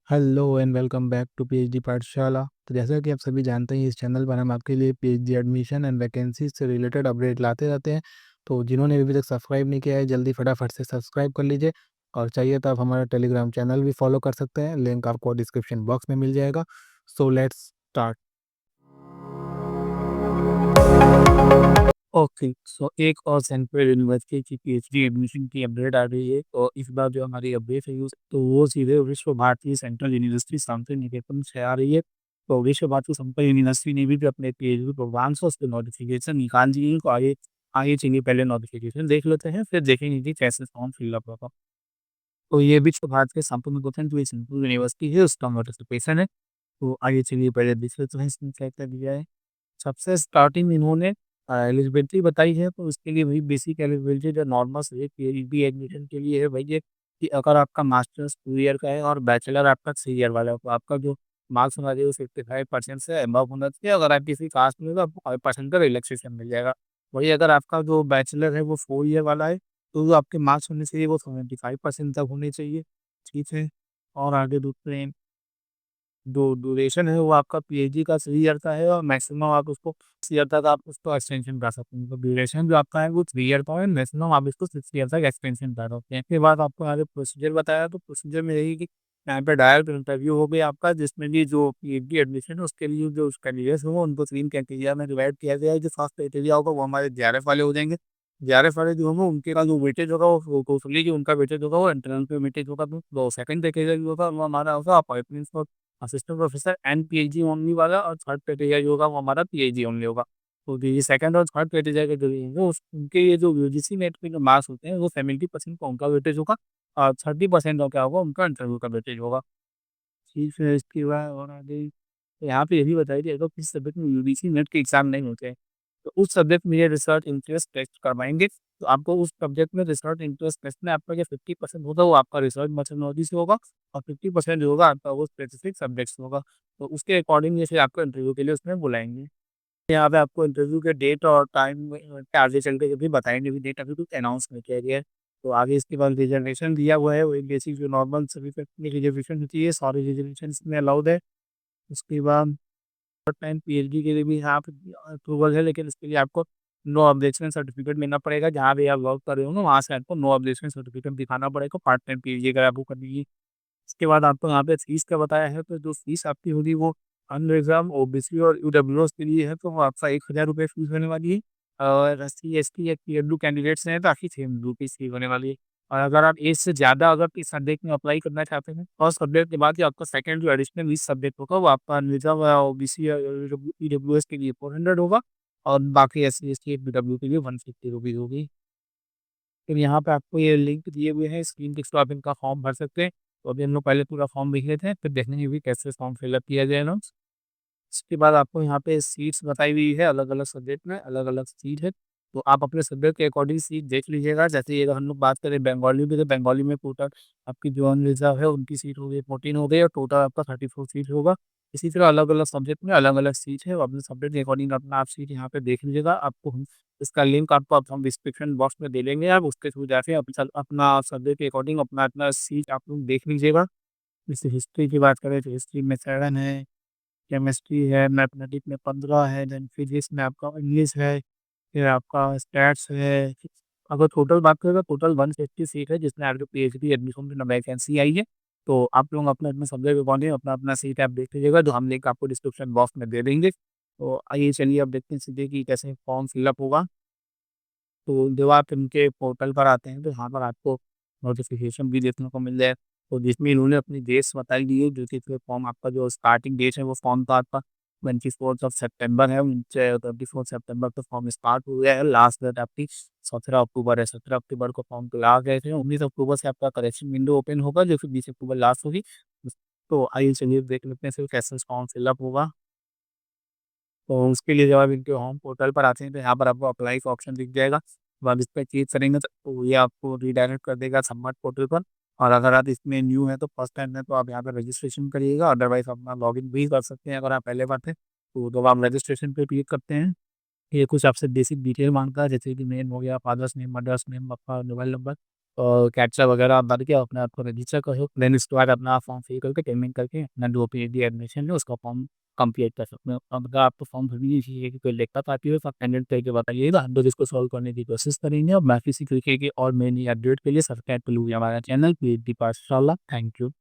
Hello and welcome back to PhD Pathshala. तो जैसा कि आप सभी जानते हैं, इस चैनल पर हम आपके लिए पीएचडी एडमिशन एंड वैकेंसी से रिलेटेड अपडेट लाते रहते हैं। तो जिन्होंने अभी तक सब्सक्राइब नहीं किया है, जल्दी फटाफट से सब्सक्राइब कर लीजिए। और चाहिए तो आप हमारा टेलीग्राम चैनल भी फॉलो कर सकते हैं, लिंक आपको डिस्क्रिप्शन बॉक्स में मिल जाएगा। So let's start. ओके, सो एक और सेंट्रल यूनिवर्सिटी की पीएचडी एडमिशन की अपडेट आ रही है। तो इस बार जो हमारी अपडेट है तो वो सीधे विश्व भारती सेंट्रल यूनिवर्सिटी शांति निकेतन से आ रही है। तो विश्व भारती सेंट्रल यूनिवर्सिटी ने भी अपने पीएचडी प्रोग्राम से उसके नोटिफिकेशन निकाल दिए हैं। तो आगे आगे चलिए पहले नोटिफिकेशन देख लेते हैं, फिर देखेंगे कि कैसे फॉर्म फिलअप होगा। तो ये विश्व भारत के संपूर्ण गठन जो सेंट्रल यूनिवर्सिटी है उसका नोटिफिकेशन है। तो आगे चलिए पहले देख लेते हैं इसमें क्या क्या दिया है। सबसे स्टार्टिंग में इन्होंने एलिजिबिलिटी बताई है। तो उसके लिए वही बेसिक एलिजिबिलिटी जो नॉर्मल से पीएचडी एडमिशन के लिए है वही है कि अगर आपका मास्टर्स 2 ईयर का है और बैचलर आपका 3 ईयर वाला है, तो आपका जो मार्क्स होना चाहिए वो 55% से अबव होना चाहिए। अगर आप किसी कास्ट में हो तो आपको 5% का रिलैक्सेशन मिल जाएगा। वही अगर आपका जो बैचलर है वो 4 ईयर वाला है तो जो आपके मार्क्स होने चाहिए वो 75% तक होने चाहिए। ठीक है। और आगे दूसरे जो ड्यूरेशन है वो आपका पीएचडी का 3 ईयर का है और मैक्सिमम आप उसको 6 ईयर तक आप उसको एक्सटेंशन कर सकते हैं। तो ड्यूरेशन जो आपका है वो 3 ईयर का है, मैक्सिमम आप इसको 6 ईयर तक एक्सटेंशन कर सकते हैं। इसके बाद आपको आगे प्रोसीजर बताया। तो प्रोसीजर में यही कि यहाँ पे डायरेक्ट इंटरव्यू हो गया आपका, जिसमें भी जो पीएचडी एडमिशन है उसके लिए जो कैंडिडेट्स होंगे उनको 3 क्राइटेरिया में डिवाइड किया गया है। जो फर्स्ट क्राइटेरिया होगा वो हमारे जेआरएफ वाले हो जाएंगे। जेआरएफ वाले जो होंगे उनके का जो वेटेज होगा वो टोटली जो उनका वेटेज होगा वो इंटरनल पे वेटेज होगा। तो सेकंड क्राइटेरिया जो होगा वो हमारा होगा appointment assistant professor and PhD only वाला, और थर्ड क्राइटेरिया जो होगा वो हमारा पीएचडी ओनली होगा। तो ये सेकंड और थर्ड क्राइटेरिया के जो रहेंगे उनके ये जो यूजीसी नेट पे जो मार्क्स होते हैं वो 70% का उनका वेटेज होगा और 30% का क्या होगा उनका इंटरव्यू का वेटेज होगा। ठीक है। इसके बाद और आगे यहाँ पे ये भी बताइए अगर किसी सब्जेक्ट में यूजीसी नेट के एग्जाम नहीं होते हैं तो उस सब्जेक्ट में ये रिसर्च इंटरेस्ट टेस्ट करवाएंगे। तो आपको उस सब्जेक्ट में रिसर्च इंटरेस्ट टेस्ट में आपका जो 50% होगा वो आपका रिसर्च मेथोडोलॉजी से होगा और 50% जो होगा आपका वो स्पेसिफिक सब्जेक्ट से होगा। तो उसके अकॉर्डिंग जैसे आपको इंटरव्यू के लिए उसमें बुलाएंगे। यहाँ पे आपको इंटरव्यू के डेट और टाइम के आगे चल के जब भी बताएंगे, भी डेट अभी कुछ अनाउंस नहीं किया गया है। तो आगे इसके बाद रिजर्वेशन दिया हुआ है, वो एक बेसिक जो नॉर्मल सभी पे रिजर्वेशन होती है सारी रिजर्वेशन इसमें अलाउड है। उसके बाद टाइम पीएचडी के लिए भी यहाँ पे अप्रूवल है, लेकिन इसके लिए आपको नो ऑब्जेक्शन सर्टिफिकेट मिलना पड़ेगा। जहाँ भी आप वर्क कर रहे हो ना वहाँ से आपको नो ऑब्जेक्शन सर्टिफिकेट दिखाना पड़ेगा पार्ट टाइम पीएचडी अगर आपको करनी है। इसके बाद आपको यहाँ पे फीस का बताया है। तो जो फीस आपकी होगी वो अनरिजर्व ओबीसी और ईडब्ल्यूएस के लिए है, तो वो आपका 1000 रुपये फीस होने वाली है। और एससी एसटी या पीडब्ल्यू कैंडिडेट्स हैं तो आपकी 600 रुपीज़ फीस होने वाली है। और अगर आप एज से ज़्यादा अगर इस सब्जेक्ट में अप्लाई करना चाहते हैं और सब्जेक्ट के बाद ही आपका सेकंड जो एडिशनल इस सब्जेक्ट होगा वो आपका अनरिजर्व ओबीसी या ईडब्ल्यूएस के लिए 400 होगा और बाकी एससी एसटी पीडब्ल्यू के लिए 150 रुपीज़ होगी। फिर यहाँ पे आपको ये लिंक दिए हुए हैं स्क्रीन पे, तो आप इनका फॉर्म भर सकते हैं। तो अभी हम लोग पहले पूरा फॉर्म लिख लेते हैं, फिर देखेंगे भी कैसे फॉर्म फिलअप किया जाए ना। उसके बाद आपको यहाँ पे सीट्स बताई हुई है, अलग अलग सब्जेक्ट में अलग अलग सीट है। तो आप अपने सब्जेक्ट के अकॉर्डिंग सीट देख लीजिएगा। जैसे ये अगर हम लोग बात करें बंगाली की, तो बंगाली में टोटल आपकी जो अनरिजर्व है उनकी सीट हो गई 14 हो गई और टोटल आपका 34 सीट होगा। इसी तरह अलग अलग सब्जेक्ट में अलग अलग सीट है, और अपने सब्जेक्ट के अकॉर्डिंग अपना आप सीट यहाँ पे देख लीजिएगा। आपको इसका लिंक आपको अब हम डिस्क्रिप्शन बॉक्स में दे देंगे, आप उसके थ्रू जाके अपना सब्जेक्ट के अकॉर्डिंग अपना अपना सीट आप लोग देख लीजिएगा। जैसे हिस्ट्री की बात करें तो हिस्ट्री में 7 है, केमिस्ट्री है, मैथमेटिक्स में 15 है, देन फिजिक्स में आपका इंग्लिश है, फिर आपका स्टैट्स है। अगर टोटल बात करें तो टोटल 150 सीट है जिसमें आपके पीएचडी एडमिशन में वैकेंसी आई है। तो आप लोग अपने अपने सब्जेक्ट के अकॉर्डिंग अपना अपना सीट आप देख लीजिएगा, जो हम लिंक आपको डिस्क्रिप्शन बॉक्स में दे देंगे। तो आइए चलिए अब देखते हैं सीधे कि कैसे फॉर्म फिलअप होगा। तो जब आप इनके पोर्टल पर आते हैं तो यहाँ पर आपको नोटिफिकेशन भी देखने को मिल जाए। तो जिसमें इन्होंने अपनी डेट्स बताई दी है, जो कि फिर फॉर्म आपका जो स्टार्टिंग डेट है वो फॉर्म का आपका 24 सितंबर है। 24 सितंबर को फॉर्म स्टार्ट हो गया है। लास्ट डेट आपकी 17 अक्टूबर है। 17 अक्टूबर को फॉर्म क्लास गए थे। 19 अक्टूबर से आपका करेक्शन विंडो ओपन होगा जो कि 20 अक्टूबर लास्ट होगी। तो आइए चलिए देख लेते हैं फिर कैसे फॉर्म फिलअप होगा। तो उसके लिए जब आप इनके होम पोर्टल पर आते हैं तो यहाँ पर आपको अप्लाई का ऑप्शन दिख जाएगा। तो आप इस पर क्लिक करेंगे तो ये आपको रीडायरेक्ट कर देगा सबमिट पोर्टल पर। और अगर आप इसमें न्यू हैं तो फर्स्ट टाइम है तो आप यहाँ पर रजिस्ट्रेशन करिएगा, अदरवाइज अपना लॉगिन भी कर सकते हैं अगर आप पहले बार थे। तो जब आप रजिस्ट्रेशन पे क्लिक करते हैं ये कुछ आपसे बेसिक डिटेल मांगता है, जैसे कि नेम हो गया, फादर्स नेम, मदर्स नेम, आपका मोबाइल नंबर। कैप्चा वगैरह भर के अपने आप को रजिस्टर करो, देन उसके बाद अपना फॉर्म फिल करके पेमेंट करके अपना जो पीएचडी एडमिशन है उसका फॉर्म कंप्लीट कर सकते हो। अब अगर आपको फॉर्म भरने की कोई दिक्कत आती है तो आप कमेंट करके बताइएगा, हम लोग इसको सॉल्व करने की कोशिश करेंगे। और बाकी किसी तरीके की और नई-नई अपडेट के लिए सब्सक्राइब कर लीजिए हमारा चैनल पीएचडी पाठशाला। Thank you.